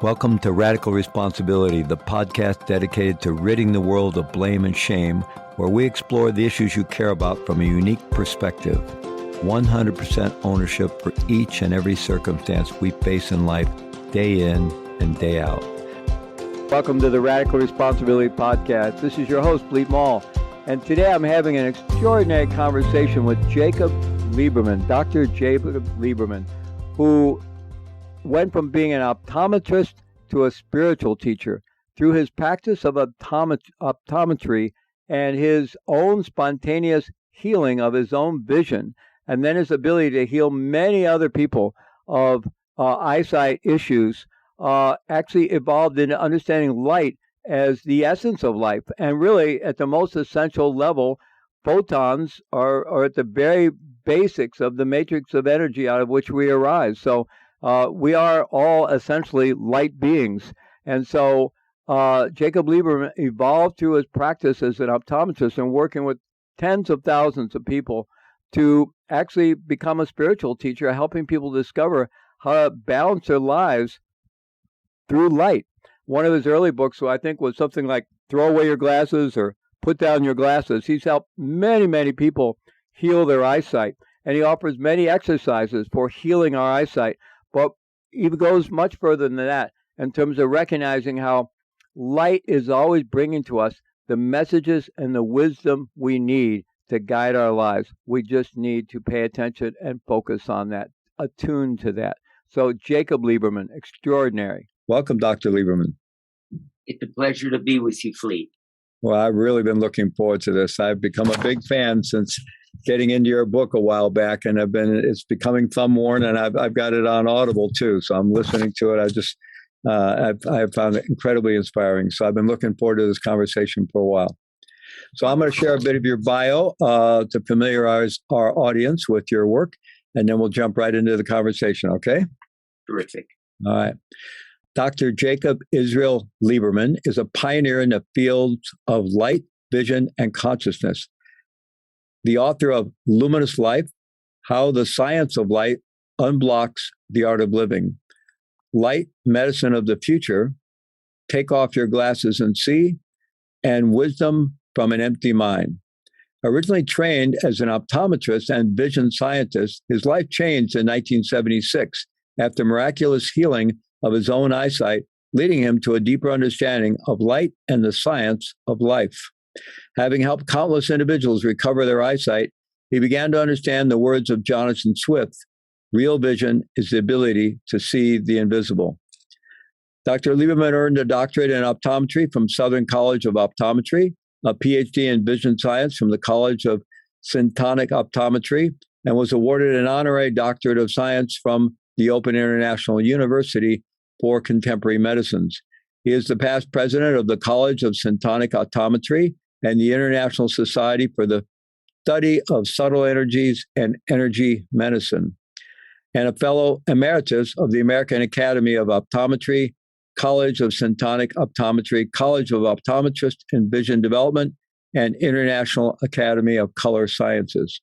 Welcome to Radical Responsibility, the podcast dedicated to ridding the world of blame and shame, where we explore the issues you care about from a unique perspective. 100% ownership for each and every circumstance we face in life, day in and day out. Welcome to the Radical Responsibility Podcast. This is your host, Bleep Mall. And today I'm having an extraordinary conversation with Jacob Liberman, Dr. Jacob Liberman, who went from being an optometrist to a spiritual teacher through his practice of optometry and his own spontaneous healing of his own vision, and then his ability to heal many other people of eyesight issues, actually evolved into understanding light as the essence of life. And really, at the most essential level, photons are at the very basics of the matrix of energy out of which we arise. So we are all essentially light beings. And so Jacob Liberman evolved through his practice as an optometrist and working with tens of thousands of people to actually become a spiritual teacher, helping people discover how to balance their lives through light. One of his early books, I think, was something like Throw Away Your Glasses or Put Down Your Glasses. He's helped many, many people heal their eyesight, and he offers many exercises for healing our eyesight. But he goes much further than that in terms of recognizing how light is always bringing to us the messages and the wisdom we need to guide our lives. We just need to pay attention and focus on that, attune to that. So Jacob Liberman, extraordinary. Welcome, Dr. Liberman. It's a pleasure to be with you, Fleet. Well, I've really been looking forward to this. I've become a big fan since getting into your book a while back, and it's becoming thumb worn, and I've got it on Audible too. So I'm listening to it. I've found it incredibly inspiring. So I've been looking forward to this conversation for a while. So I'm going to share a bit of your bio to familiarize our audience with your work, and then we'll jump right into the conversation. Okay? Terrific. All right. Dr. Jacob Israel Liberman is a pioneer in the fields of light, vision, and consciousness. The author of Luminous Life, How the Science of Light Unblocks the Art of Living, Light, Medicine of the Future, Take Off Your Glasses and See, and Wisdom from an Empty Mind. Originally trained as an optometrist and vision scientist, his life changed in 1976 after miraculous healing of his own eyesight, leading him to a deeper understanding of light and the science of life. Having helped countless individuals recover their eyesight, he began to understand the words of Jonathan Swift: real vision is the ability to see the invisible. Dr. Liberman earned a doctorate in optometry from Southern College of Optometry, a PhD in vision science from the College of Syntonic Optometry, and was awarded an honorary doctorate of science from the Open International University for Contemporary Medicines. He is the past president of the College of Syntonic Optometry and the International Society for the Study of Subtle Energies and Energy Medicine, and a fellow emeritus of the American Academy of Optometry, College of Syntonic Optometry, College of Optometrist and Vision Development, and International Academy of Color Sciences.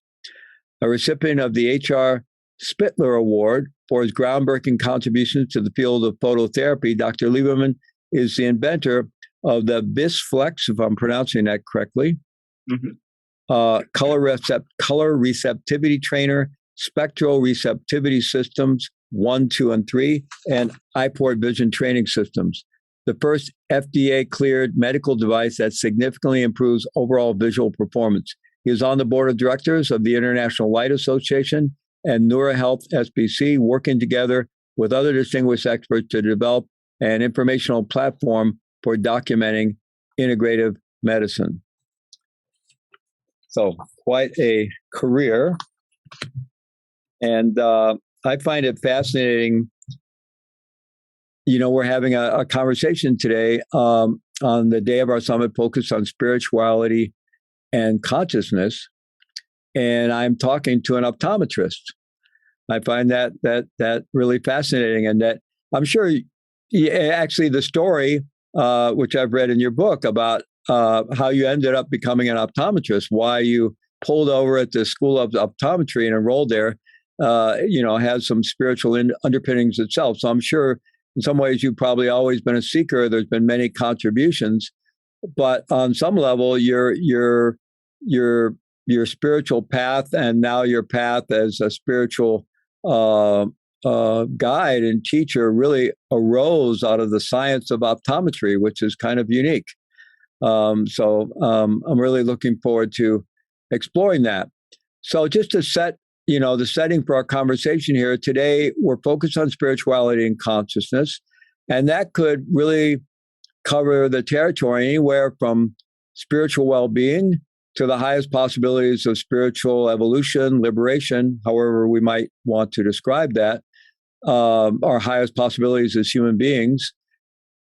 A recipient of the H.R. Spittler Award for his groundbreaking contributions to the field of phototherapy, Dr. Liberman is the inventor of the Visflex, if I'm pronouncing that correctly, color receptivity trainer, spectral receptivity systems 1, 2, and 3, and iPort vision training systems. The first FDA-cleared medical device that significantly improves overall visual performance. He is on the board of directors of the International Light Association and NeuroHealth SBC, working together with other distinguished experts to develop an informational platform for documenting integrative medicine. So quite a career. And I find it fascinating. You know, we're having a conversation today on the day of our summit focused on spirituality and consciousness. And I'm talking to an optometrist. I find that really fascinating, and that I'm sure actually the story, which I've read in your book about how you ended up becoming an optometrist, why you pulled over at the School of Optometry and enrolled there, has some spiritual underpinnings itself. So I'm sure in some ways, you've probably always been a seeker. There's been many contributions, but on some level, your spiritual path and now your path as a spiritual guide and teacher really arose out of the science of optometry, which is kind of unique. So I'm really looking forward to exploring that. So just to set, the setting for our conversation here today, we're focused on spirituality and consciousness, and that could really cover the territory anywhere from spiritual well-being to the highest possibilities of spiritual evolution, liberation, however we might want to describe that, our highest possibilities as human beings.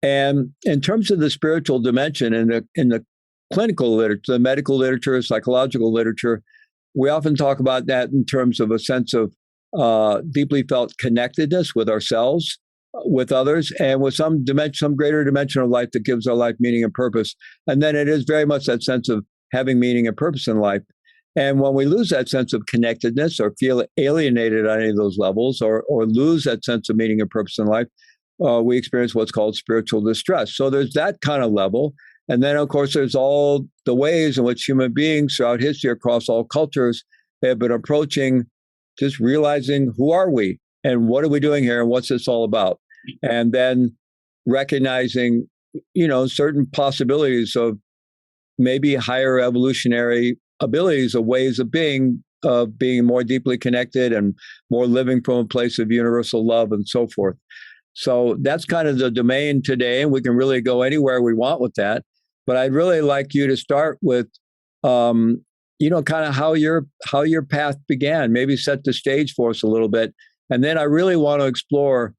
And in terms of the spiritual dimension in the clinical literature, the medical literature, psychological literature, we often talk about that in terms of a sense of deeply felt connectedness with ourselves, with others, and with some greater dimension of life that gives our life meaning and purpose. And then it is very much that sense of having meaning and purpose in life. And when we lose that sense of connectedness or feel alienated on any of those levels or lose that sense of meaning and purpose in life, we experience what's called spiritual distress. So there's that kind of level. And then, of course, there's all the ways in which human beings throughout history, across all cultures, have been approaching just realizing who are we and what are we doing here and what's this all about? And then recognizing, certain possibilities of maybe higher evolutionary abilities of ways of being more deeply connected and more living from a place of universal love and so forth. So that's kind of the domain today, and we can really go anywhere we want with that. But I'd really like you to start with, kind of how your path began. Maybe set the stage for us a little bit, and then I really want to explore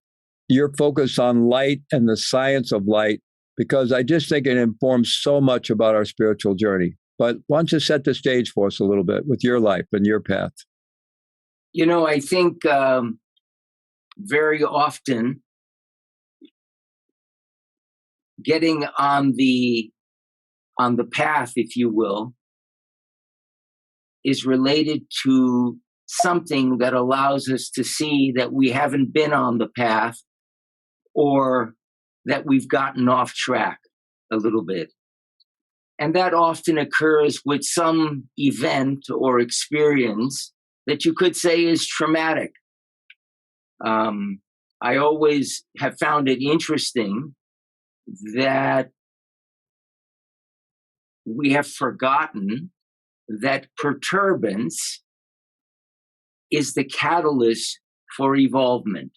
your focus on light and the science of light, because I just think it informs so much about our spiritual journey. But why don't you set the stage for us a little bit with your life and your path? I think very often getting on the path, if you will, is related to something that allows us to see that we haven't been on the path or that we've gotten off track a little bit. And that often occurs with some event or experience that you could say is traumatic. I always have found it interesting that we have forgotten that perturbance is the catalyst for evolvement.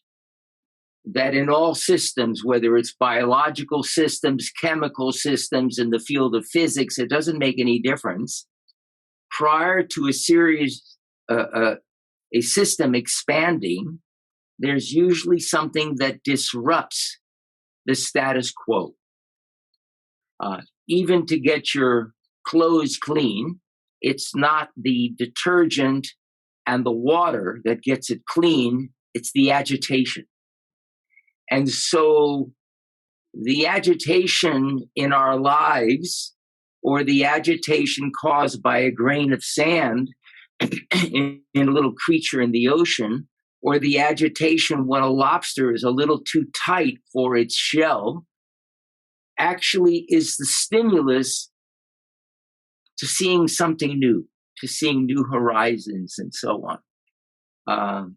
That in all systems, whether it's biological systems, chemical systems, in the field of physics, it doesn't make any difference. Prior to a system expanding, there's usually something that disrupts the status quo. Even to get your clothes clean, it's not the detergent and the water that gets it clean, it's the agitation. And so the agitation in our lives, or the agitation caused by a grain of sand in a little creature in the ocean, or the agitation when a lobster is a little too tight for its shell, actually is the stimulus to seeing something new, to seeing new horizons and so on.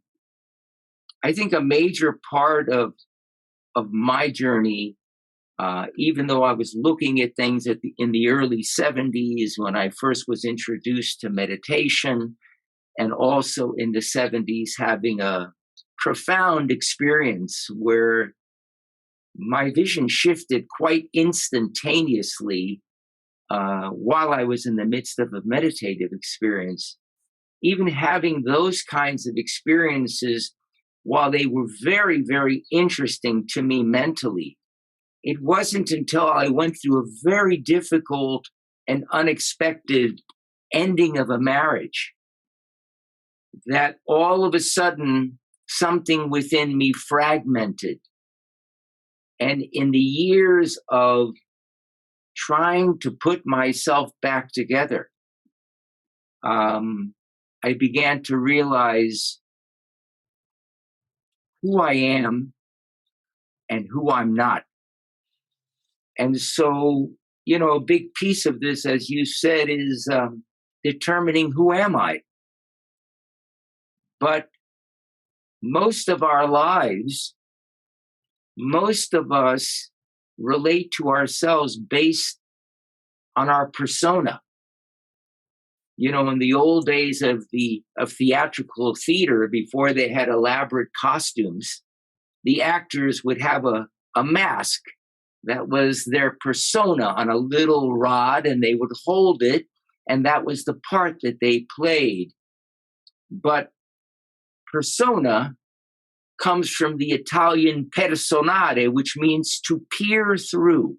I think a major part of my journey, even though I was looking at things in the early 70s when I first was introduced to meditation, and also in the 70s having a profound experience where my vision shifted quite instantaneously while I was in the midst of a meditative experience. Even having those kinds of experiences, while they were very, very interesting to me mentally, it wasn't until I went through a very difficult and unexpected ending of a marriage that all of a sudden something within me fragmented. And in the years of trying to put myself back together, I began to realize who I am and who I'm not. And so, a big piece of this, as you said, is determining who am I. But most of our lives, most of us relate to ourselves based on our persona. In the old days of theatrical theater, before they had elaborate costumes, the actors would have a mask that was their persona on a little rod, and they would hold it, and that was the part that they played. But persona comes from the Italian personare, which means to peer through.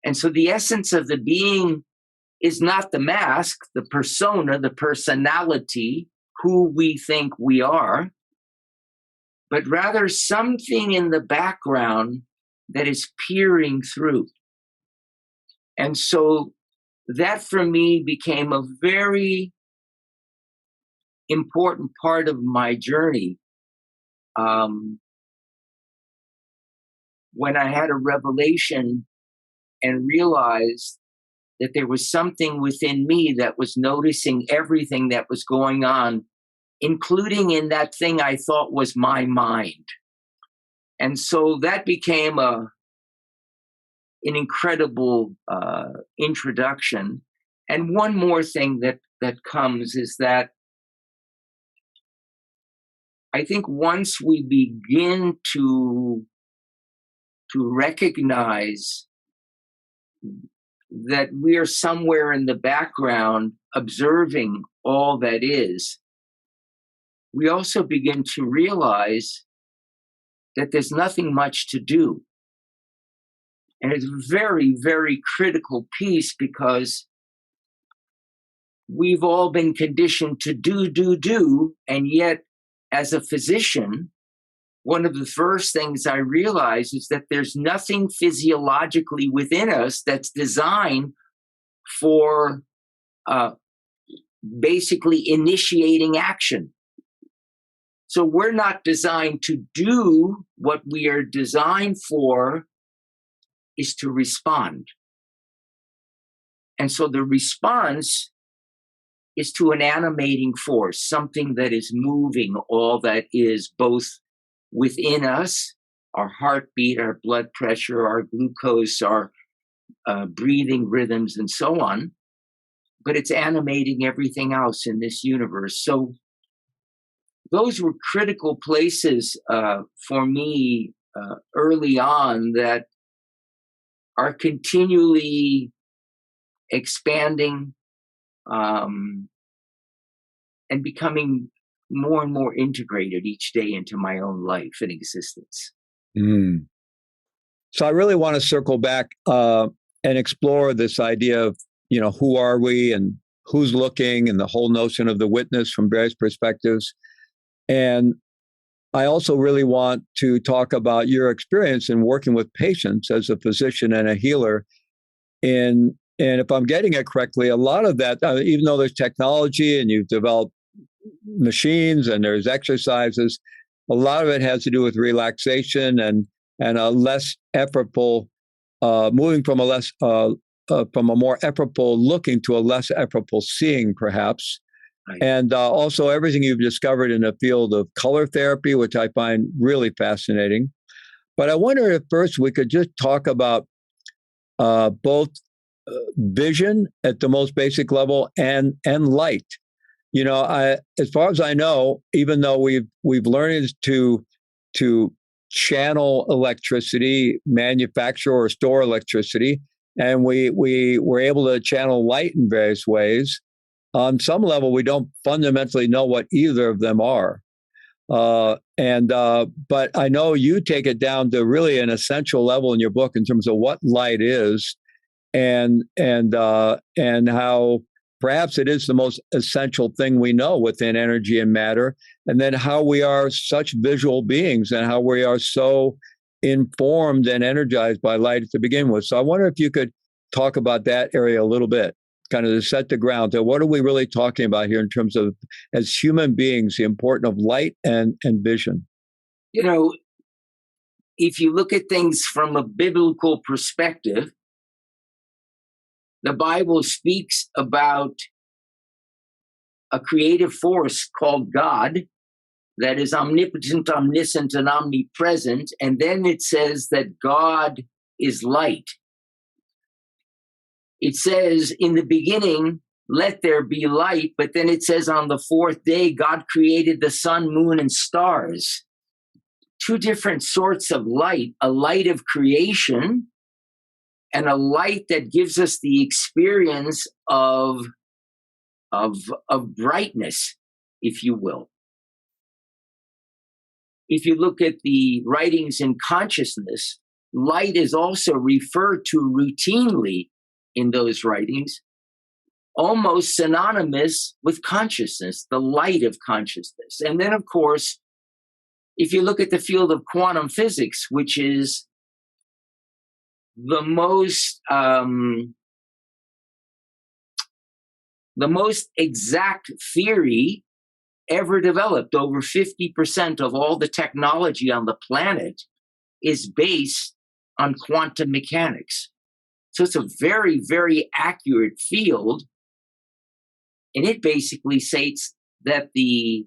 And so the essence of the being is not the mask, the persona, the personality, who we think we are, but rather something in the background that is peering through. And so that for me became a very important part of my journey. When I had a revelation and realized that there was something within me that was noticing everything that was going on, including in that thing I thought was my mind. And so that became an incredible introduction. And one more thing that comes is that I think once we begin to recognize that we are somewhere in the background observing all that is, we also begin to realize that there's nothing much to do. And it's a very, very critical piece, because we've all been conditioned to do, and yet as a physician, one of the first things I realized is that there's nothing physiologically within us that's designed for basically initiating action. So we're not designed to do. What we are designed for is to respond. And so the response is to an animating force, something that is moving all that is both within us, our heartbeat, our blood pressure, our glucose, our breathing rhythms, and so on. But it's animating everything else in this universe. So those were critical places for me early on that are continually expanding and becoming more and more integrated each day into my own life and existence. Mm. So I really want to circle back and explore this idea of, who are we and who's looking, and the whole notion of the witness from various perspectives. And I also really want to talk about your experience in working with patients as a physician and a healer. And if I'm getting it correctly, a lot of that, even though there's technology and you've developed machines and there's exercises, a lot of it has to do with relaxation and a less effortful, moving from a more effortful looking to a less effortful seeing, perhaps. Right. And also everything you've discovered in the field of color therapy, which I find really fascinating. But I wonder if first we could just talk about both vision at the most basic level and light. As far as I know, even though we've learned to channel electricity, manufacture or store electricity, and we were able to channel light in various ways. On some level, we don't fundamentally know what either of them are. But I know you take it down to really an essential level in your book in terms of what light is, and how perhaps it is the most essential thing we know within energy and matter, and then how we are such visual beings and how we are so informed and energized by light to begin with. So I wonder if you could talk about that area a little bit, kind of to set the ground. So what are we really talking about here in terms of, as human beings, the importance of light and vision? if you look at things from a biblical perspective, the Bible speaks about a creative force called God that is omnipotent, omniscient, and omnipresent. And then it says that God is light. It says in the beginning, let there be light. But then it says on the fourth day, God created the sun, moon, and stars. Two different sorts of light, a light of creation and a light that gives us the experience of brightness, if you will. If you look at the writings in consciousness, light is also referred to routinely in those writings, almost synonymous with consciousness, the light of consciousness. And then, of course, if you look at the field of quantum physics, which is the most exact theory ever developed, over 50% of all the technology on the planet is based on quantum mechanics. So it's a very, very accurate field. And it basically states that the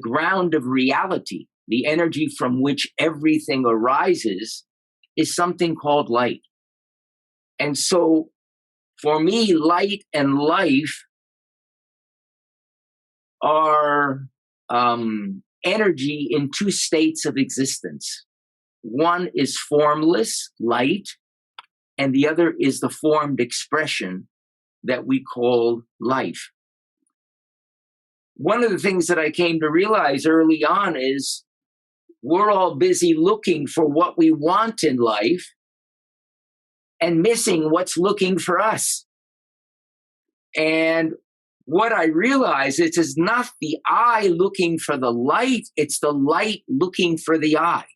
ground of reality, the energy from which everything arises, is something called light. And so for me, light and life are energy in two states of existence. One is formless, light, and the other is the formed expression that we call life. One of the things that I came to realize early on is we're all busy looking for what we want in life and missing what's looking for us. And what I realize is not the eye looking for the light, it's the light looking for the eye.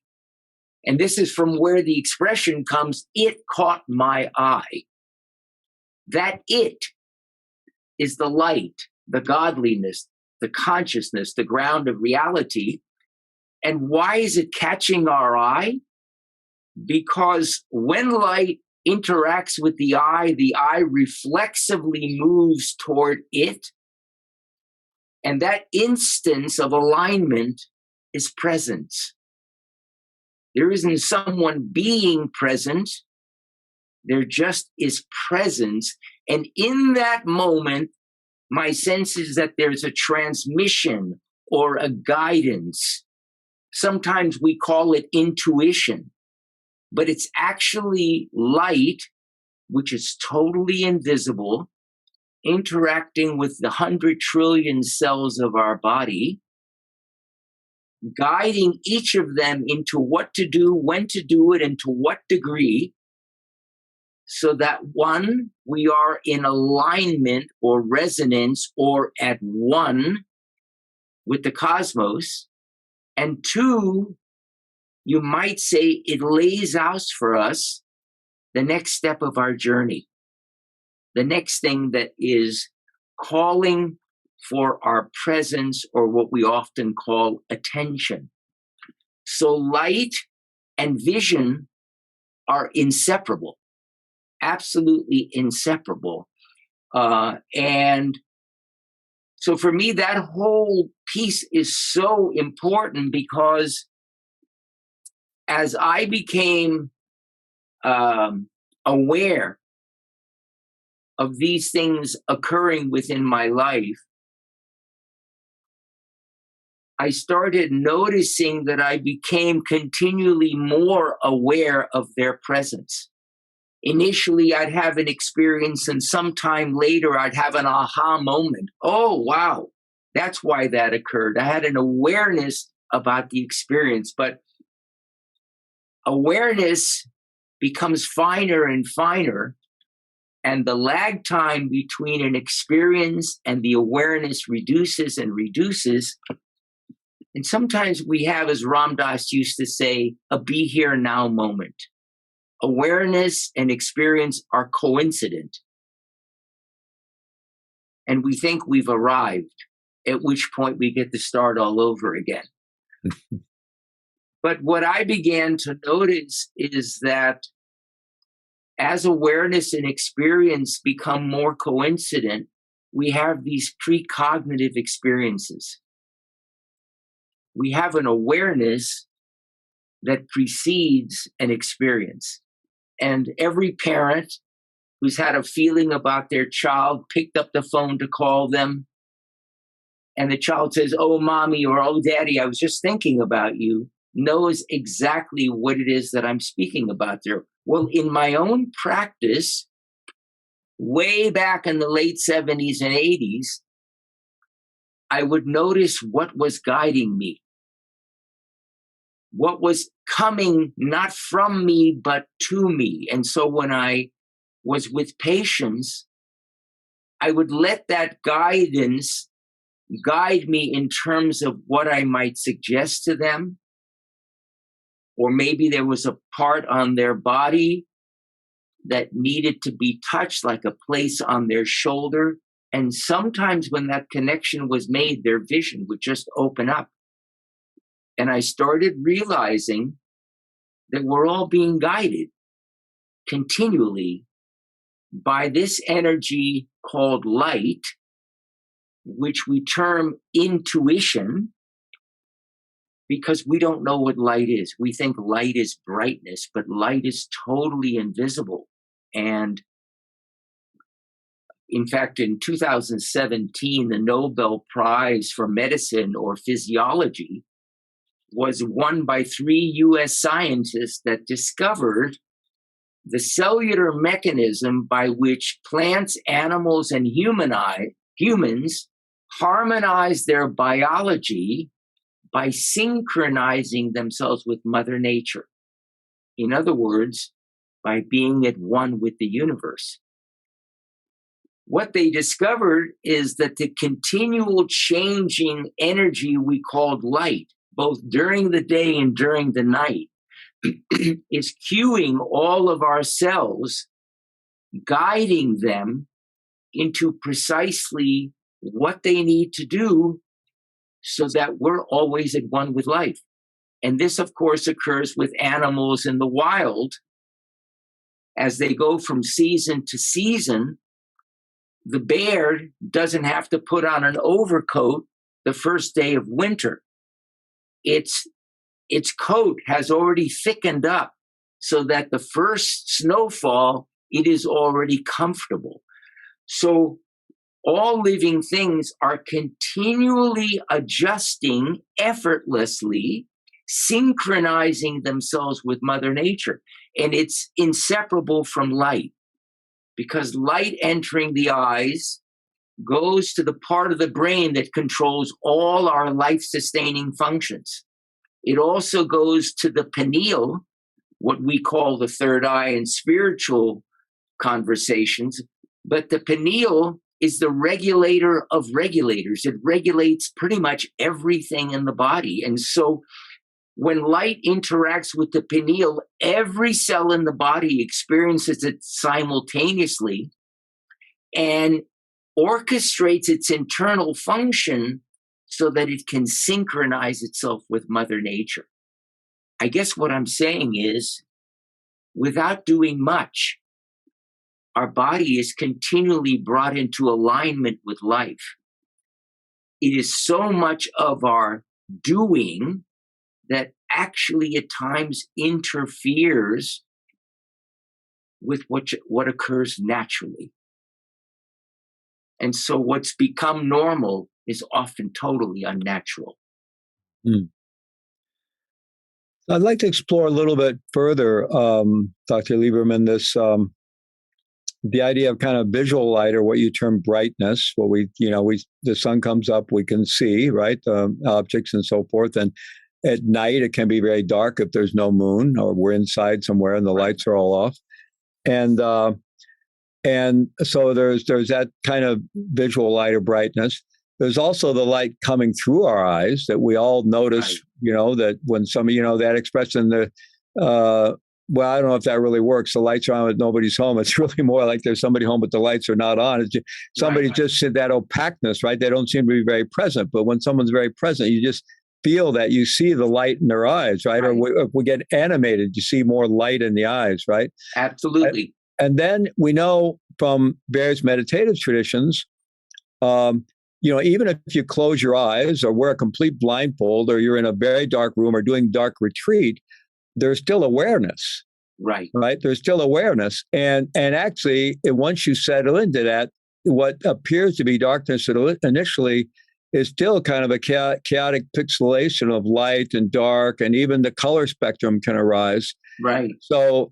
And this is from where the expression comes, it caught my eye. That it is the light, the godliness, the consciousness, the ground of reality. And why is it catching our eye? Because when light interacts with the eye reflexively moves toward it. And that instance of alignment is presence. There isn't someone being present. There just is presence. And in that moment, my sense is that there's a transmission or a guidance. Sometimes we call it intuition, but it's actually light, which is totally invisible, interacting with the 100 trillion cells of our body, guiding each of them into what to do, when to do it, and to what degree, so that one, we are in alignment or resonance or at one with the cosmos, and two, you might say it lays out for us the next step of our journey, the next thing that is calling for our presence, or what we often call attention. So light and vision are inseparable, absolutely inseparable. And so for me, that whole piece is so important, because as I became aware of these things occurring within my life, I started noticing that I became continually more aware of their presence. Initially, I'd have an experience, and sometime later, I'd have an aha moment. Oh, wow, that's why that occurred. I had an awareness about the experience, but awareness becomes finer and finer, and the lag time between an experience and the awareness reduces and reduces. And sometimes we have, as Ram Dass used to say, a be here now moment. Awareness and experience are coincident. And we think we've arrived, at which point we get to start all over again. But what I began to notice is that as awareness and experience become more coincident, we have these precognitive experiences. We have an awareness that precedes an experience. And every parent who's had a feeling about their child picked up the phone to call them, and the child says, "Oh, mommy," or "Oh, daddy, I was just thinking about you," knows exactly what it is that I'm speaking about there. Well, in my own practice, way back in the late 70s and 80s, I would notice what was guiding me, what was coming not from me, but to me. And so when I was with patients, I would let that guidance guide me in terms of what I might suggest to them. Or maybe there was a part on their body that needed to be touched, like a place on their shoulder. And sometimes when that connection was made, their vision would just open up. And I started realizing that we're all being guided continually by this energy called light, which we term intuition, because we don't know what light is. We think light is brightness, but light is totally invisible. And in fact, in 2017, the Nobel Prize for Medicine or Physiology was won by 3 US scientists that discovered the cellular mechanism by which plants, animals, and humans harmonize their biology by synchronizing themselves with Mother Nature. In other words, by being at one with the universe. What they discovered is that the continual changing energy we called light, both during the day and during the night, is cueing all of our cells, guiding them into precisely what they need to do so that we're always at one with life. And this, of course, occurs with animals in the wild. As they go from season to season, the bear doesn't have to put on an overcoat the first day of winter. Its coat has already thickened up so that the first snowfall, it is already comfortable. So all living things are continually adjusting effortlessly, synchronizing themselves with Mother Nature. And it's inseparable from light, because light entering the eyes goes to the part of the brain that controls all our life-sustaining functions. It also goes to the pineal, what we call the third eye in spiritual conversations. But the pineal is the regulator of regulators. It regulates pretty much everything in the body. And so when light interacts with the pineal, every cell in the body experiences it simultaneously and orchestrates its internal function so that it can synchronize itself with Mother Nature. I guess what I'm saying is, without doing much, our body is continually brought into alignment with life. It is so much of our doing that actually at times interferes with what occurs naturally. And so what's become normal is often totally unnatural. I'd like to explore a little bit further, Dr. Lieberman, this the idea of kind of visual light, or what you term brightness. What the sun comes up, we can see, right, objects and so forth. And at night, it can be very dark if there's no moon, or we're inside somewhere and the lights are all off. And so there's that kind of visual light or brightness. There's also the light coming through our eyes that we all notice, right. That when that expression, well, I don't know if that really works. The lights are on but nobody's home. It's really more like there's somebody home, but the lights are not on. It's just, somebody just said that opaqueness, right? They don't seem to be very present. But when someone's very present, you just feel that. You see the light in their eyes, right? Right. Or if we get animated, you see more light in the eyes, right? Absolutely. And then we know from various meditative traditions, even if you close your eyes or wear a complete blindfold or you're in a very dark room or doing dark retreat, there's still awareness. Right. There's still awareness. And actually, once you settle into that, what appears to be darkness initially is still kind of a chaotic pixelation of light and dark, and even the color spectrum can arise. Right. So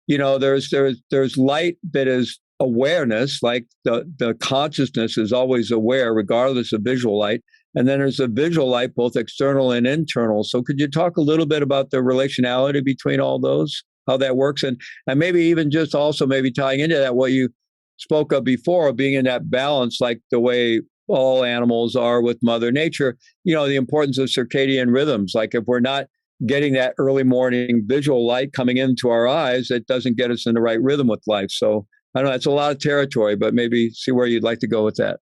there's light that is awareness, like the consciousness is always aware regardless of visual light. And then there's a visual light, both external and internal. So could you talk a little bit about the relationality between all those, how that works? And maybe even just also maybe tying into that, what you spoke of before, being in that balance, like the way all animals are with Mother Nature, the importance of circadian rhythms. Like if we're not getting that early morning visual light coming into our eyes, it doesn't get us in the right rhythm with life. So I don't know, it's a lot of territory, but maybe see where you'd like to go with that.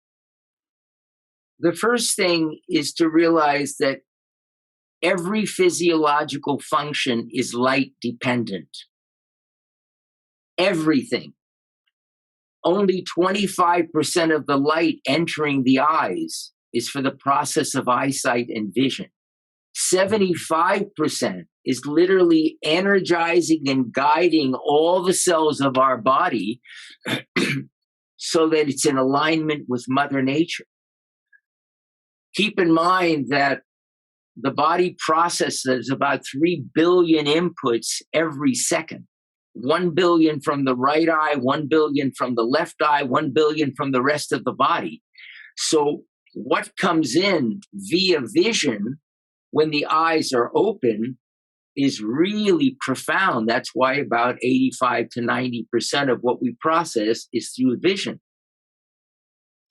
The first thing is to realize that every physiological function is light dependent. Everything. Only 25% of the light entering the eyes is for the process of eyesight and vision. 75% is literally energizing and guiding all the cells of our body so that it's in alignment with Mother Nature. Keep in mind that the body processes about 3 billion inputs every second. 1 billion from the right eye, 1 billion from the left eye, 1 billion from the rest of the body. So what comes in via vision when the eyes are open is really profound. That's why about 85 to 90% of what we process is through vision.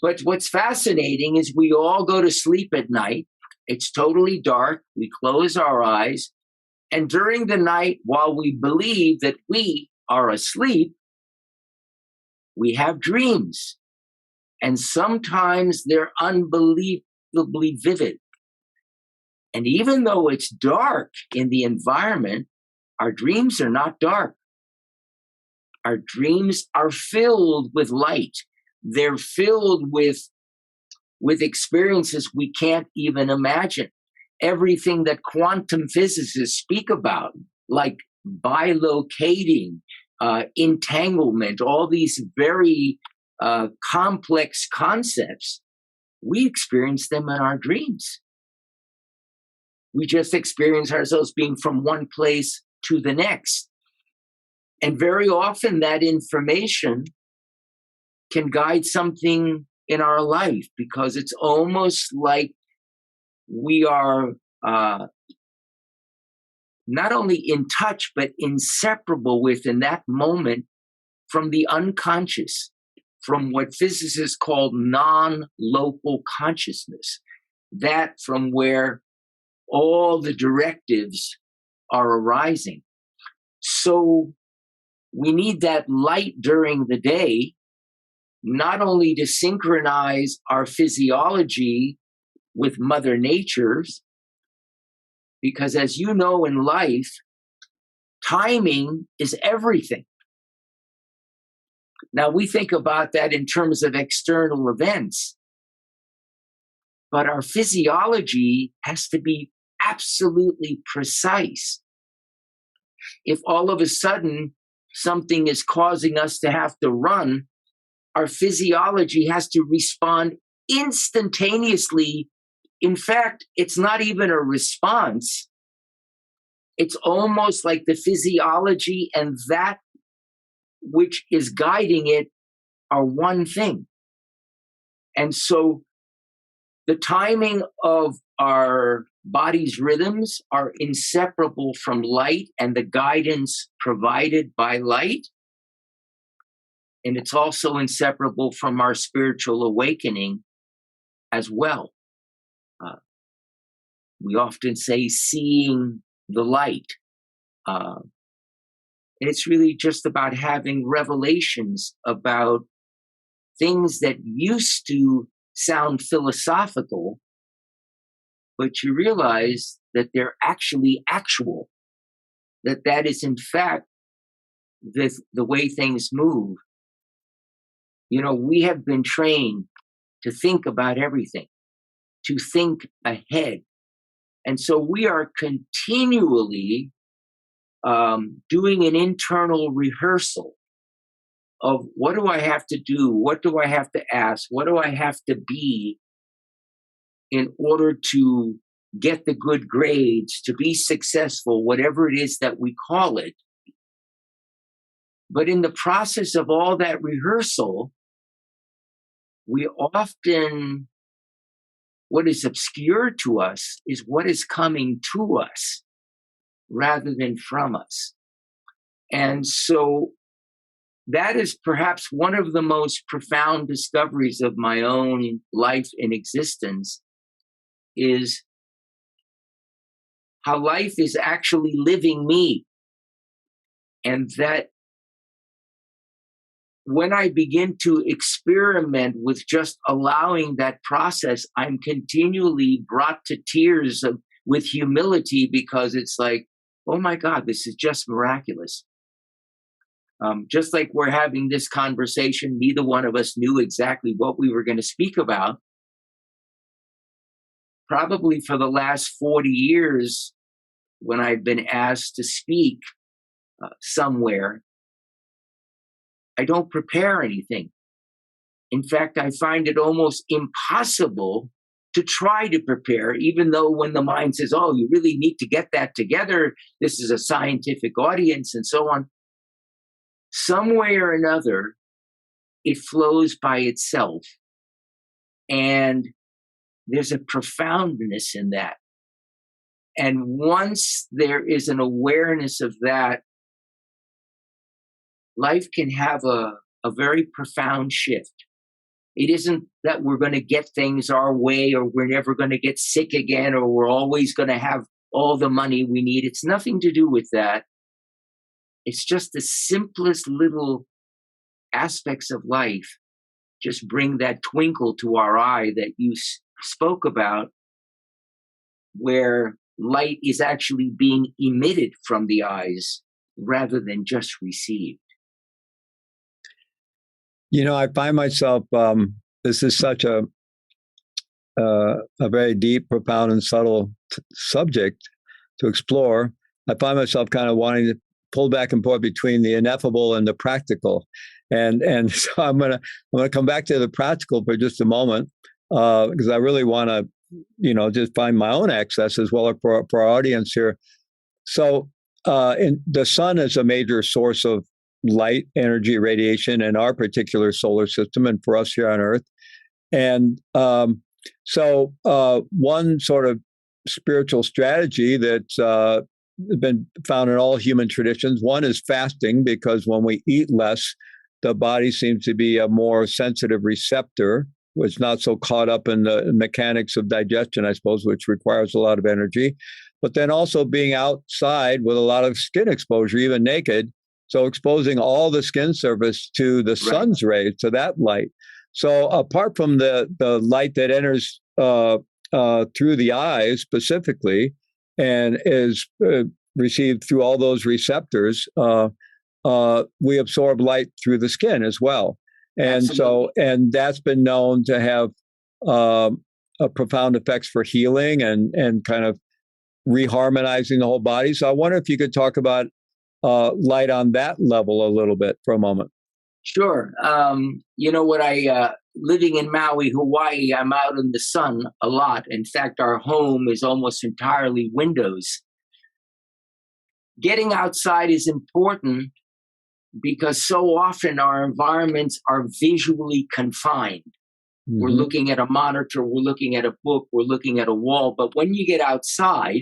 But what's fascinating is we all go to sleep at night. It's totally dark. We close our eyes. And during the night, while we believe that we are asleep, we have dreams. And sometimes they're unbelievably vivid. And even though it's dark in the environment, our dreams are not dark. Our dreams are filled with light. They're filled with experiences we can't even imagine. Everything that quantum physicists speak about, like bilocating, entanglement, all these very complex concepts, we experience them in our dreams. We just experience ourselves being from one place to the next. And very often that information can guide something in our life because it's almost like we are not only in touch, but inseparable with, in that moment, from the unconscious, from what physicists call non-local consciousness, that from where all the directives are arising. So we need that light during the day, not only to synchronize our physiology with Mother Nature's, because as you know in life, timing is everything. Now we think about that in terms of external events, but our physiology has to be absolutely precise. If all of a sudden something is causing us to have to run, our physiology has to respond instantaneously. In fact, it's not even a response. It's almost like the physiology and that which is guiding it are one thing. And so the timing of our body's rhythms are inseparable from light and the guidance provided by light. And it's also inseparable from our spiritual awakening as well. We often say seeing the light. And it's really just about having revelations about things that used to sound philosophical, but you realize that they're actually actual, that is in fact the way things move. We have been trained to think about everything, to think ahead. And so we are continually doing an internal rehearsal of what do I have to do? What do I have to ask? What do I have to be in order to get the good grades, to be successful, whatever it is that we call it. But in the process of all that rehearsal, we often, what is obscure to us is what is coming to us rather than from us. And so that is perhaps one of the most profound discoveries of my own life and existence, is how life is actually living me. And that when I begin to experiment with just allowing that process, I'm continually brought to tears with humility, because it's like, oh my God, this is just miraculous. Just like we're having this conversation, neither one of us knew exactly what we were going to speak about. Probably for the last 40 years, when I've been asked to speak somewhere, I don't prepare anything. In fact, I find it almost impossible to try to prepare, even though when the mind says, oh, you really need to get that together, this is a scientific audience and so on. Some way or another, it flows by itself. And there's a profoundness in that. And once there is an awareness of that, life can have a very profound shift. It isn't that we're going to get things our way, or we're never going to get sick again, or we're always going to have all the money we need. It's nothing to do with that. It's just the simplest little aspects of life just bring that twinkle to our eye that you spoke about, where light is actually being emitted from the eyes rather than just received. I find myself, this is such a very deep, profound, and subtle subject to explore. I find myself kind of wanting to pull back and forth between the ineffable and the practical. And so I'm gonna come back to the practical for just a moment, because I really want to, just find my own access as well for our audience here. So the sun is a major source of light, energy, radiation in our particular solar system, and for us here on Earth. And so one sort of spiritual strategy that's been found in all human traditions, one is fasting, because when we eat less, the body seems to be a more sensitive receptor, which not so caught up in the mechanics of digestion, I suppose, which requires a lot of energy. But then also being outside with a lot of skin exposure, even naked, so exposing all the skin surface to the sun's rays, to that light. So apart from the light that enters through the eyes specifically, and is received through all those receptors, we absorb light through the skin as well. And Absolutely. And that's been known to have profound effects for healing and kind of reharmonizing the whole body. So I wonder if you could talk about light on that level a little bit for a moment. Sure. Living in Maui, Hawaii, I'm out in the sun a lot. In fact, our home is almost entirely windows. Getting outside is important because so often our environments are visually confined. Mm-hmm. We're looking at a monitor, we're looking at a book, we're looking at a wall. But when you get outside,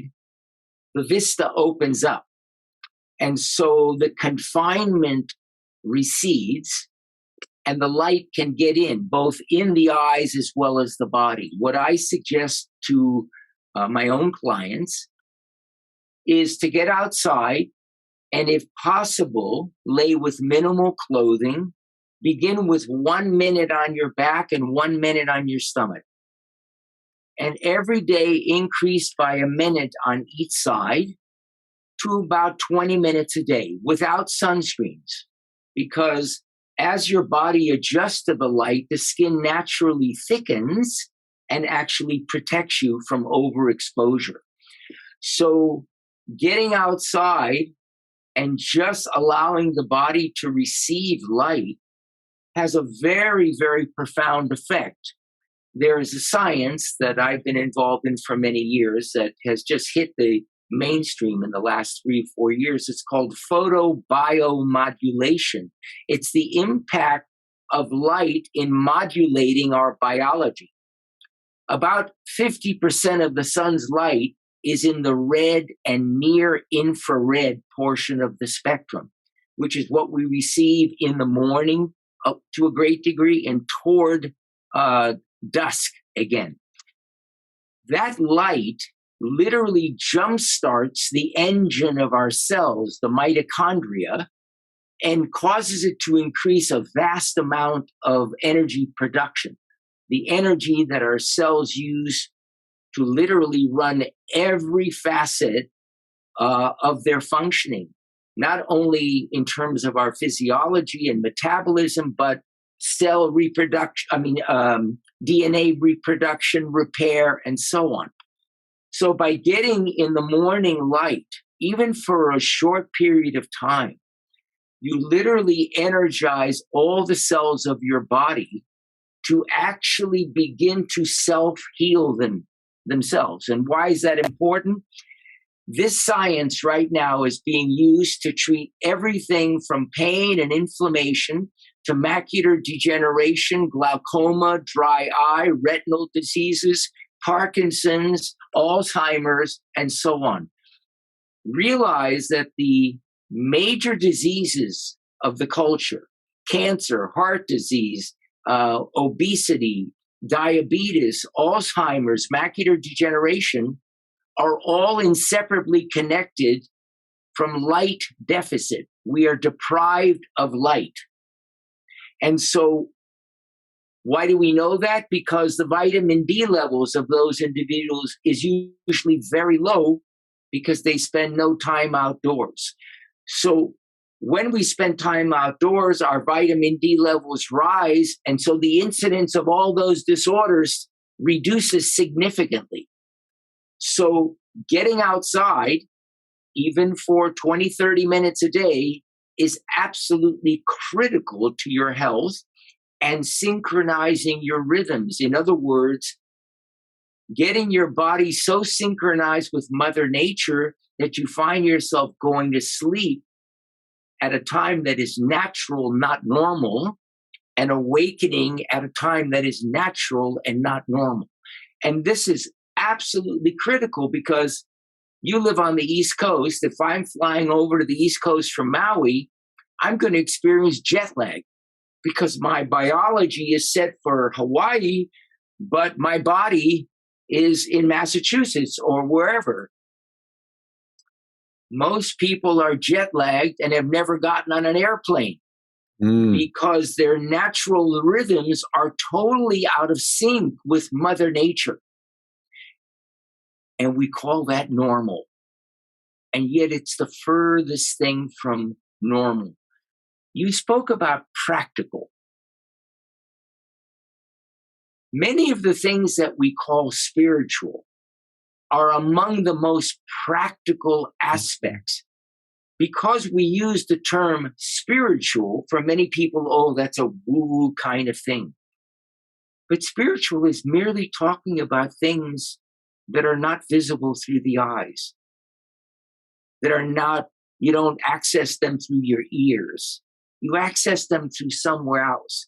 the vista opens up. And so the confinement recedes, and the light can get in, both in the eyes as well as the body. What I suggest to my own clients is to get outside, and if possible, lay with minimal clothing. Begin with 1 minute on your back and 1 minute on your stomach. and every day increased by a minute on each side to about 20 minutes a day without sunscreens. Because as your body adjusts to the light, the skin naturally thickens and actually protects you from overexposure. So getting outside and just allowing the body to receive light has a very, very profound effect. There is a science that I've been involved in for many years that has just hit the mainstream in the last 3 or 4 years. It's called photobiomodulation. It's the impact of light in modulating our biology. About 50% of the sun's light is in the red and near infrared portion of the spectrum, which is what we receive in the morning up to a great degree and toward dusk again. That light literally jumpstarts the engine of our cells, the mitochondria, and causes it to increase a vast amount of energy production, the energy that our cells use to literally run every facet of their functioning, not only in terms of our physiology and metabolism, but cell reproduction, DNA reproduction, repair, and so on. So by getting in the morning light, even for a short period of time, you literally energize all the cells of your body to actually begin to self-heal themselves. And why is that important? This science right now is being used to treat everything from pain and inflammation to macular degeneration, glaucoma, dry eye, retinal diseases, Parkinson's, Alzheimer's, and so on. Realize that the major diseases of the culture, cancer, heart disease, obesity, diabetes, Alzheimer's, macular degeneration, are all inseparably connected from light deficit. We are deprived of light. And so why do we know that? Because the vitamin D levels of those individuals is usually very low because they spend no time outdoors. So when we spend time outdoors, our vitamin D levels rise, and so the incidence of all those disorders reduces significantly. So getting outside, even for 20, 30 minutes a day, is absolutely critical to your health and synchronizing your rhythms. In other words, getting your body so synchronized with Mother Nature that you find yourself going to sleep at a time that is natural, not normal, and awakening at a time that is natural and not normal. And this is absolutely critical because you live on the East Coast. If I'm flying over to the East Coast from Maui, I'm going to experience jet lag because my biology is set for Hawaii, but my body is in Massachusetts or wherever. Most people are jet lagged and have never gotten on an airplane because their natural rhythms are totally out of sync with Mother Nature. And we call that normal. And yet it's the furthest thing from normal. You spoke about practical. Many of the things that we call spiritual are among the most practical aspects. Because we use the term spiritual, for many people, oh, that's a woo kind of thing. But spiritual is merely talking about things that are not visible through the eyes, that are not, you don't access them through your ears. You access them through somewhere else.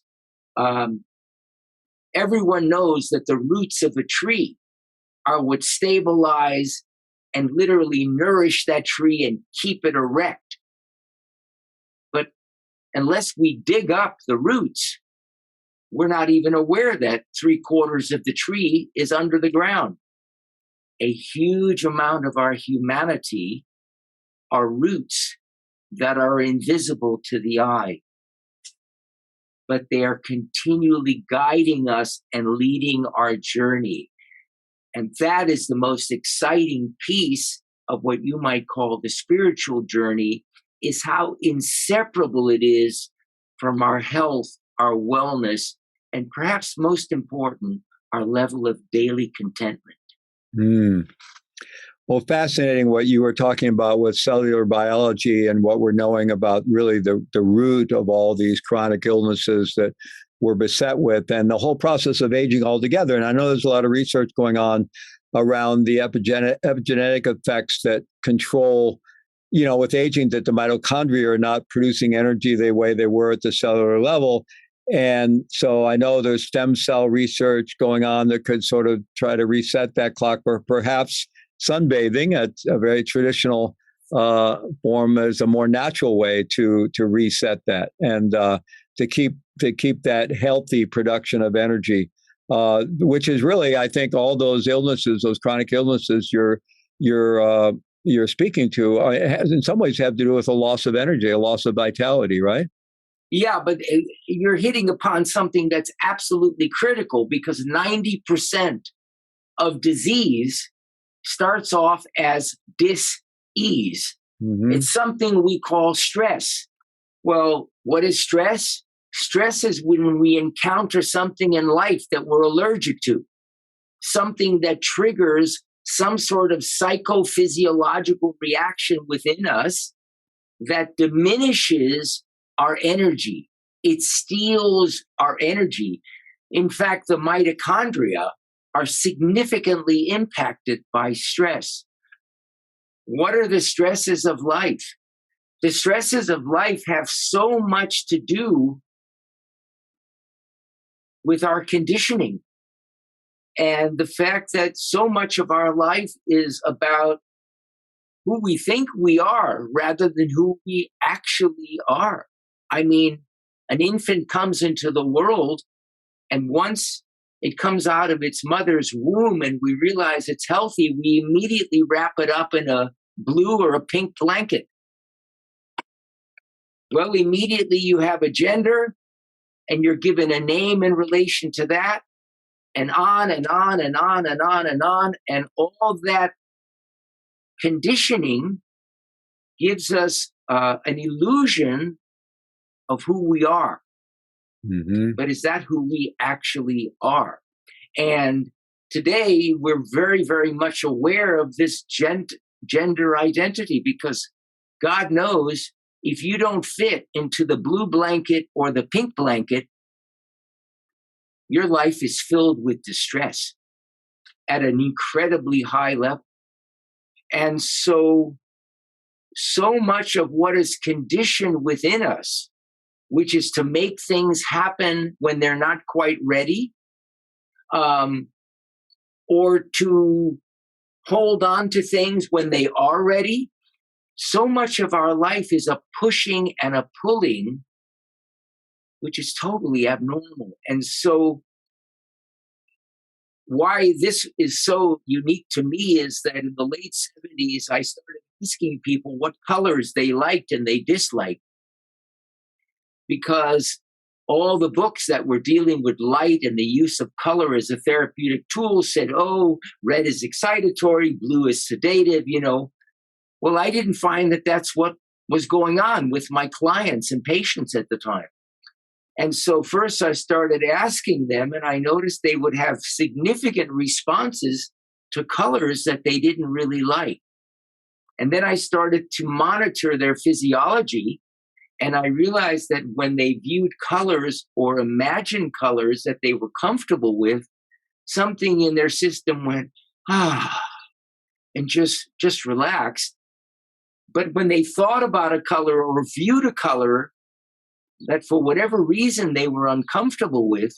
Everyone knows that the roots of a tree are what stabilize and literally nourish that tree and keep it erect. But unless we dig up the roots, we're not even aware that 3/4 of the tree is under the ground. A huge amount of our humanity are roots that are invisible to the eye, but they are continually guiding us and leading our journey. And that is the most exciting piece of what you might call the spiritual journey, is how inseparable it is from our health, our wellness, and perhaps most important, our level of daily contentment. Mm. Well, fascinating what you were talking about with cellular biology and what we're knowing about really the root of all these chronic illnesses that we're beset with, and the whole process of aging altogether. And I know there's a lot of research going on around the epigenetic effects that control, with aging, that the mitochondria are not producing energy the way they were at the cellular level. And so I know there's stem cell research going on that could sort of try to reset that clock, or perhaps sunbathing, a very traditional form, is a more natural way to reset that and to keep that healthy production of energy, which is really, I think, all those illnesses, those chronic illnesses you're speaking to, in some ways have to do with a loss of energy, a loss of vitality, right? Yeah, but you're hitting upon something that's absolutely critical, because 90% of disease starts off as dis-ease. Mm-hmm. It's something we call stress. Well, what is stress? Stress is when we encounter something in life that we're allergic to, something that triggers some sort of psychophysiological reaction within us that diminishes our energy. It steals our energy. In fact, the mitochondria are significantly impacted by stress. What are the stresses of life? The stresses of life have so much to do with our conditioning, and the fact that so much of our life is about who we think we are rather than who we actually are. I mean, an infant comes into the world, and once it comes out of its mother's womb and we realize it's healthy, we immediately wrap it up in a blue or a pink blanket. Well, immediately you have a gender and you're given a name in relation to that, and on and on and on and on and on. And all that conditioning gives us an illusion of who we are. Mm-hmm. But is that who we actually are? And today we're very, very much aware of this gender identity, because God knows if you don't fit into the blue blanket or the pink blanket, your life is filled with distress at an incredibly high level. And so much of what is conditioned within us, which is to make things happen when they're not quite ready, or to hold on to things when they are ready. So much of our life is a pushing and a pulling, which is totally abnormal. And so why this is so unique to me is that in the late 70s, I started asking people what colors they liked and they disliked, because all the books that were dealing with light and the use of color as a therapeutic tool said, oh, red is excitatory, blue is sedative, Well, I didn't find that that's what was going on with my clients and patients at the time. And so first I started asking them, and I noticed they would have significant responses to colors that they didn't really like. And then I started to monitor their physiology, and I realized that when they viewed colors or imagined colors that they were comfortable with, something in their system went, and just relaxed. But when they thought about a color or viewed a color that for whatever reason they were uncomfortable with,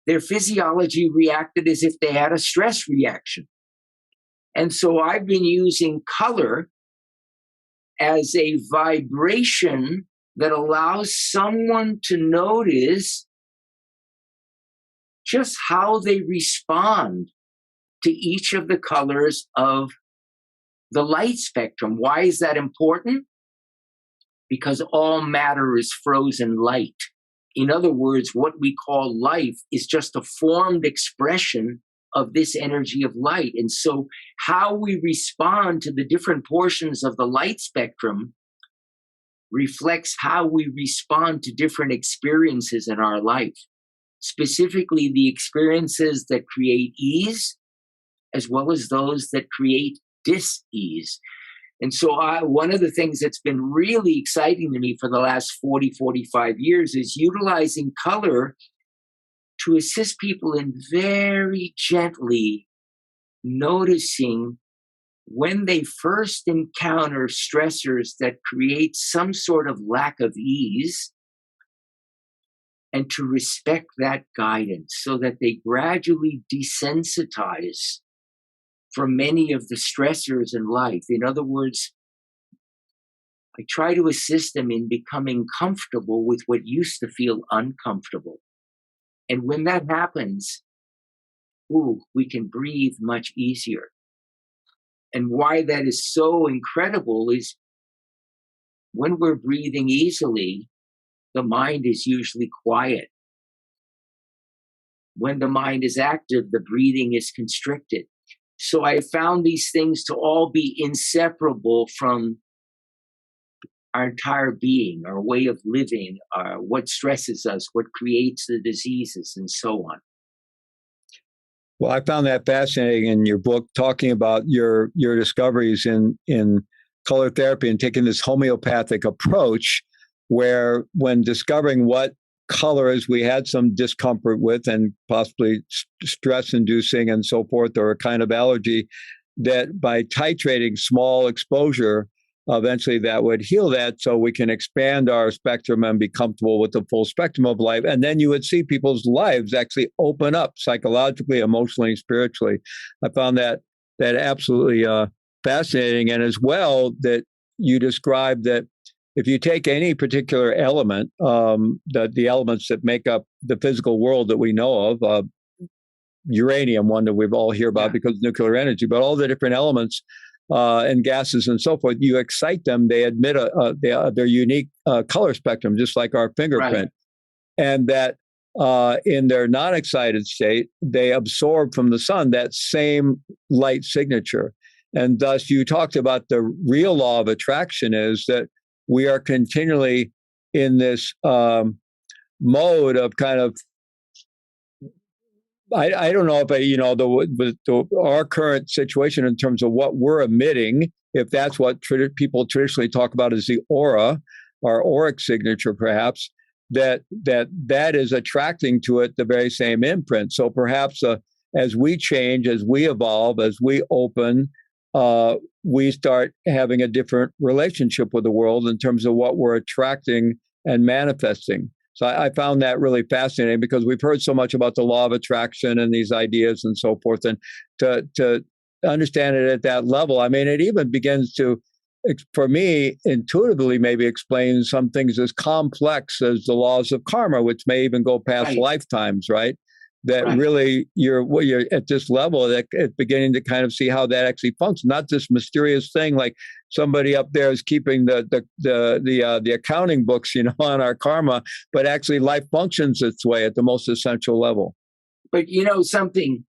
their physiology reacted as if they had a stress reaction. And so I've been using color as a vibration that allows someone to notice just how they respond to each of the colors of the light spectrum. Why is that important? Because all matter is frozen light. In other words, what we call life is just a formed expression of this energy of light. And so how we respond to the different portions of the light spectrum reflects how we respond to different experiences in our life, specifically the experiences that create ease, as well as those that create dis-ease. And so one of the things that's been really exciting to me for the last 40, 45 years is utilizing color to assist people in very gently noticing when they first encounter stressors that create some sort of lack of ease, and to respect that guidance so that they gradually desensitize from many of the stressors in life. In other words, I try to assist them in becoming comfortable with what used to feel uncomfortable. And when that happens, we can breathe much easier. And why that is so incredible is when we're breathing easily, the mind is usually quiet. When the mind is active, the breathing is constricted. So I found these things to all be inseparable from our entire being, our way of living, what stresses us, what creates the diseases, and so on. Well, I found that fascinating in your book, talking about your discoveries in color therapy and taking this homeopathic approach, where when discovering what colors we had some discomfort with and possibly stress-inducing and so forth, or a kind of allergy, that by titrating small exposure, eventually that would heal that so we can expand our spectrum and be comfortable with the full spectrum of life. And then you would see people's lives actually open up psychologically, emotionally, spiritually. I found that absolutely fascinating. And as well, that you described that if you take any particular element, the elements that make up the physical world that we know of, uranium, one that we've all hear about because of nuclear energy, but all the different elements and gases and so forth, you excite them, they emit their unique color spectrum, just like our fingerprint. Right. And that in their non-excited state, they absorb from the sun that same light signature. And thus you talked about the real law of attraction is that we are continually in this mode of kind of, I don't know if our current situation in terms of what we're emitting, if that's what people traditionally talk about as the aura, our auric signature, perhaps, that is attracting to it the very same imprint. So perhaps as we change, as we evolve, as we open, we start having a different relationship with the world in terms of what we're attracting and manifesting. So I found that really fascinating because we've heard so much about the law of attraction and these ideas and so forth. And to understand it at that level, I mean, it even begins to, for me, intuitively maybe explain some things as complex as the laws of karma, which may even go past lifetimes, right? That really you're at this level that it's beginning to kind of see how that actually functions, not this mysterious thing like somebody up there is keeping the accounting books, on our karma, but actually life functions its way at the most essential level. But something,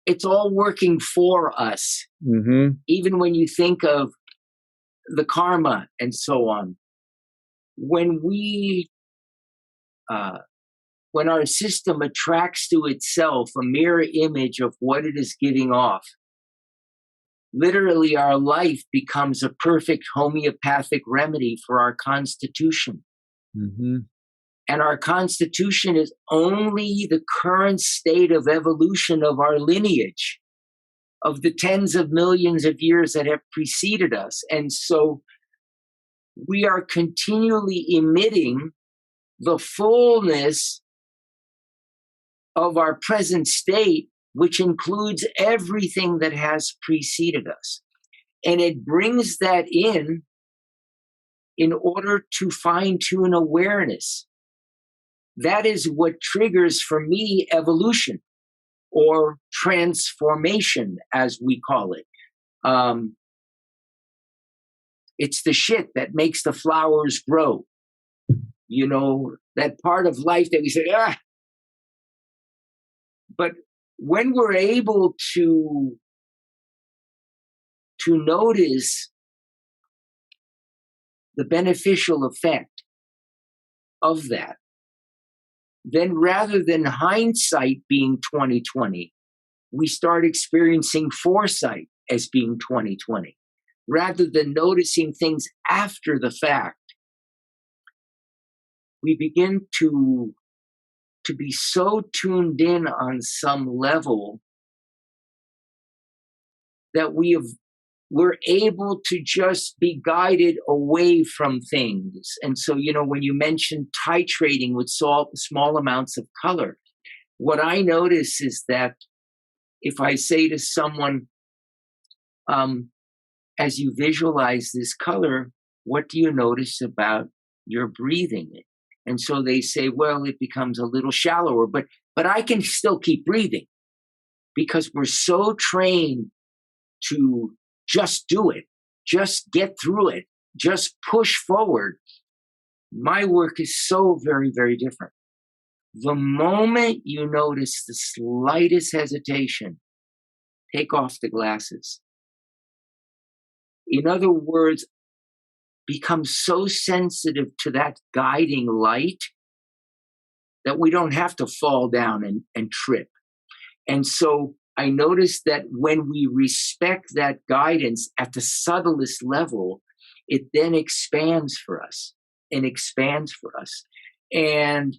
it's all working for us. Mm-hmm. Even when you think of the karma and so on, when our system attracts to itself a mirror image of what it is giving off, literally our life becomes a perfect homeopathic remedy for our constitution. Mm-hmm. And our constitution is only the current state of evolution of our lineage, of the tens of millions of years that have preceded us. And so we are continually emitting the fullness of our present state, which includes everything that has preceded us. And it brings that in order to fine-tune awareness. That is what triggers, for me, evolution or transformation, as we call it. It's the shit that makes the flowers grow. That part of life that we say, But when we're able to notice the beneficial effect of that, then rather than hindsight being 2020, we start experiencing foresight as being 2020. Rather than noticing things after the fact, we begin to be so tuned in on some level that we're able to just be guided away from things. And so, when you mentioned titrating with small amounts of color, what I notice is that if I say to someone, as you visualize this color, what do you notice about your breathing? And so they say, well, it becomes a little shallower, but I can still keep breathing because we're so trained to just do it, just get through it, just push forward. My work is so very, very different. The moment you notice the slightest hesitation, take off the glasses. In other words, become so sensitive to that guiding light that we don't have to fall down and trip. And so I noticed that when we respect that guidance at the subtlest level, it then expands for us and expands for us. And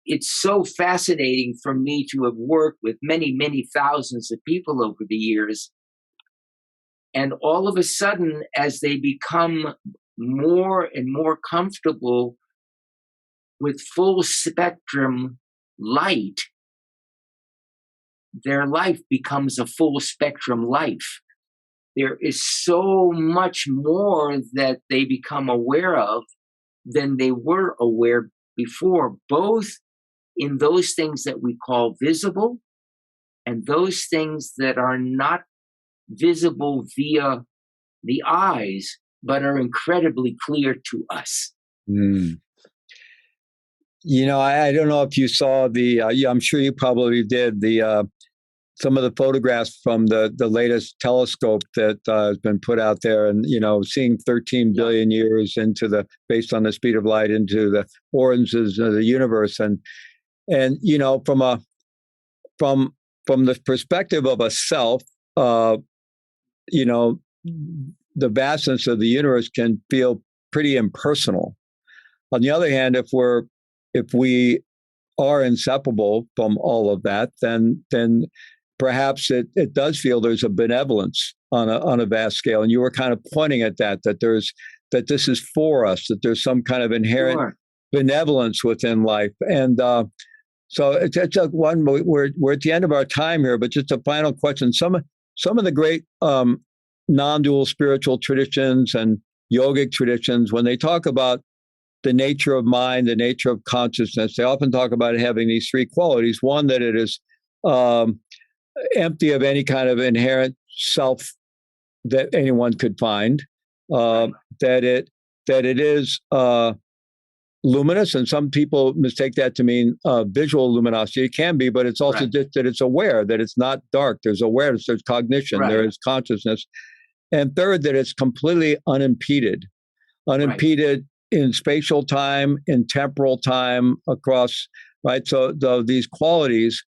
it's so fascinating for me to have worked with many, many thousands of people over the years. And all of a sudden, as they become more and more comfortable with full spectrum light, their life becomes a full spectrum life. There is so much more that they become aware of than they were aware before, both in those things that we call visible and those things that are not visible via the eyes, but are incredibly clear to us. Mm. I don't know if you saw I'm sure you probably did, some of the photographs from the latest telescope that has been put out there, and seeing 13 billion years based on the speed of light into the origins of the universe, and from the perspective of a self, the vastness of the universe can feel pretty impersonal. On the other hand, if we are inseparable from all of that, then perhaps it does feel there's a benevolence on a vast scale. And you were kind of pointing at that this is for us, that there's some kind of inherent benevolence within life. And so it's one. We're at the end of our time here, but just a final question. Some of the great non-dual spiritual traditions and yogic traditions, when they talk about the nature of mind, the nature of consciousness, they often talk about having these three qualities. One, that it is empty of any kind of inherent self that anyone could find. That it is luminous, and some people mistake that to mean visual luminosity. It can be, but it's also just that it's aware, that it's not dark. There's awareness, there's cognition, there is consciousness. And third, that it's completely unimpeded in spatial time, in temporal time, across, right? So these qualities.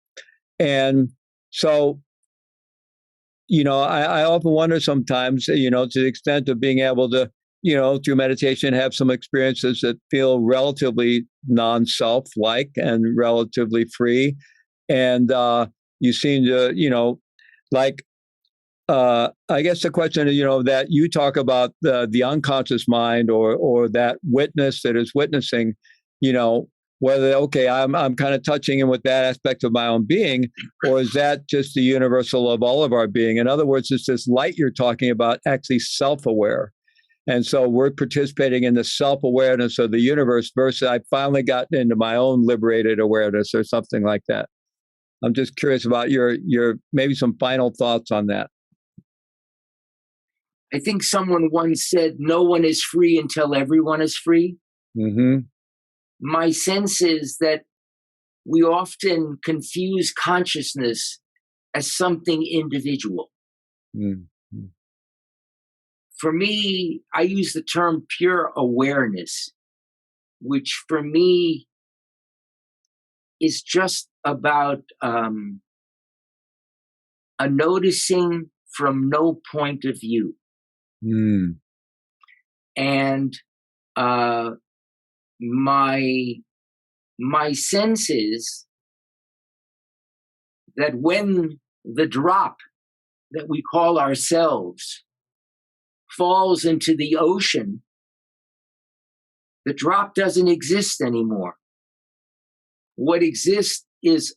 And so, I often wonder sometimes, to the extent of being able to, through meditation, have some experiences that feel relatively non-self-like and relatively free. And you seem to, I guess the question is, that you talk about the unconscious mind or that witness that is witnessing, whether, okay, I'm kind of touching in with that aspect of my own being, or is that just the universal of all of our being? In other words, is this light you're talking about actually self-aware? And so we're participating in the self-awareness of the universe versus I've finally gotten into my own liberated awareness or something like that. I'm just curious about your maybe some final thoughts on that. I think someone once said, no one is free until everyone is free. Mm-hmm. My sense is that we often confuse consciousness as something individual. Mm-hmm. For me, I use the term pure awareness, which for me is just about a noticing from no point of view. Mm. And my sense is that when the drop that we call ourselves falls into the ocean, the drop doesn't exist anymore. What exists is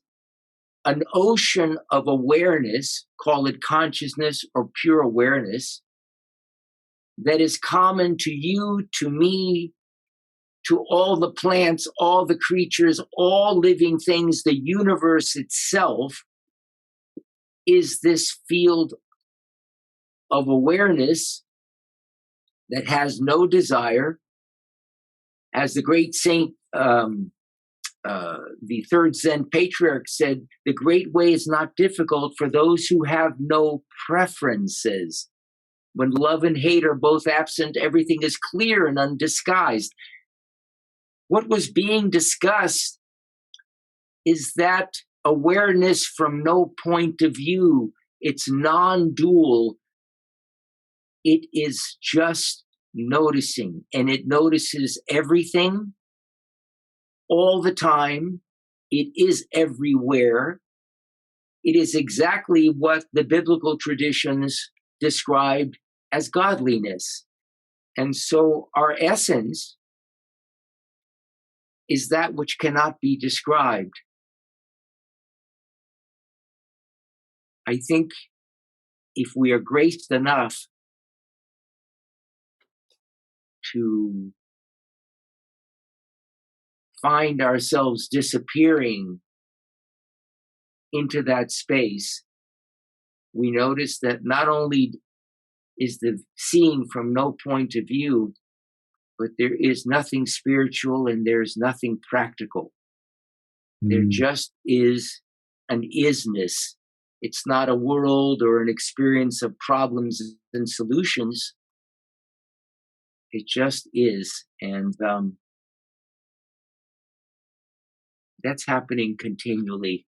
an ocean of awareness, call it consciousness or pure awareness, that is common to you, to me, to all the plants, all the creatures, all living things. The universe itself is this field of awareness that has no desire. As the great saint, the third Zen patriarch said, the great way is not difficult for those who have no preferences. When love and hate are both absent, everything is clear and undisguised. What was being discussed is that awareness from no point of view. It's non-dual. It is just noticing, and it notices everything all the time. It is everywhere. It is exactly what the biblical traditions described as godliness. And so our essence is that which cannot be described. I think if we are graced enough to find ourselves disappearing into that space, we notice that not only is the seeing from no point of view, but there is nothing spiritual and there's nothing practical. There just is an isness. It's not a world or an experience of problems and solutions. It just is. And that's happening continually.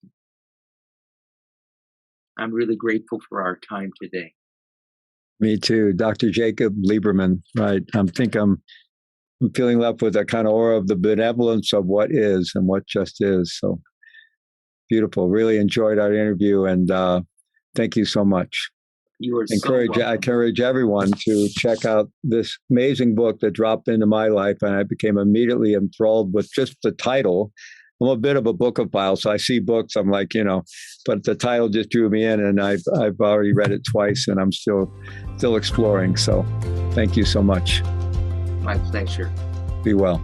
I'm really grateful for our time today. Me too. Dr. Jacob Liberman, right? I'm feeling left with a kind of aura of the benevolence of what is and what just is. So beautiful. Really enjoyed our interview, and thank you so much. You are so welcome. I encourage everyone to check out this amazing book that dropped into my life, and I became immediately enthralled with just the title. I'm a bit of a bookophile, so I see books, I'm like, but the title just drew me in, and I've already read it twice, and I'm still exploring. So thank you so much. My pleasure. Be well.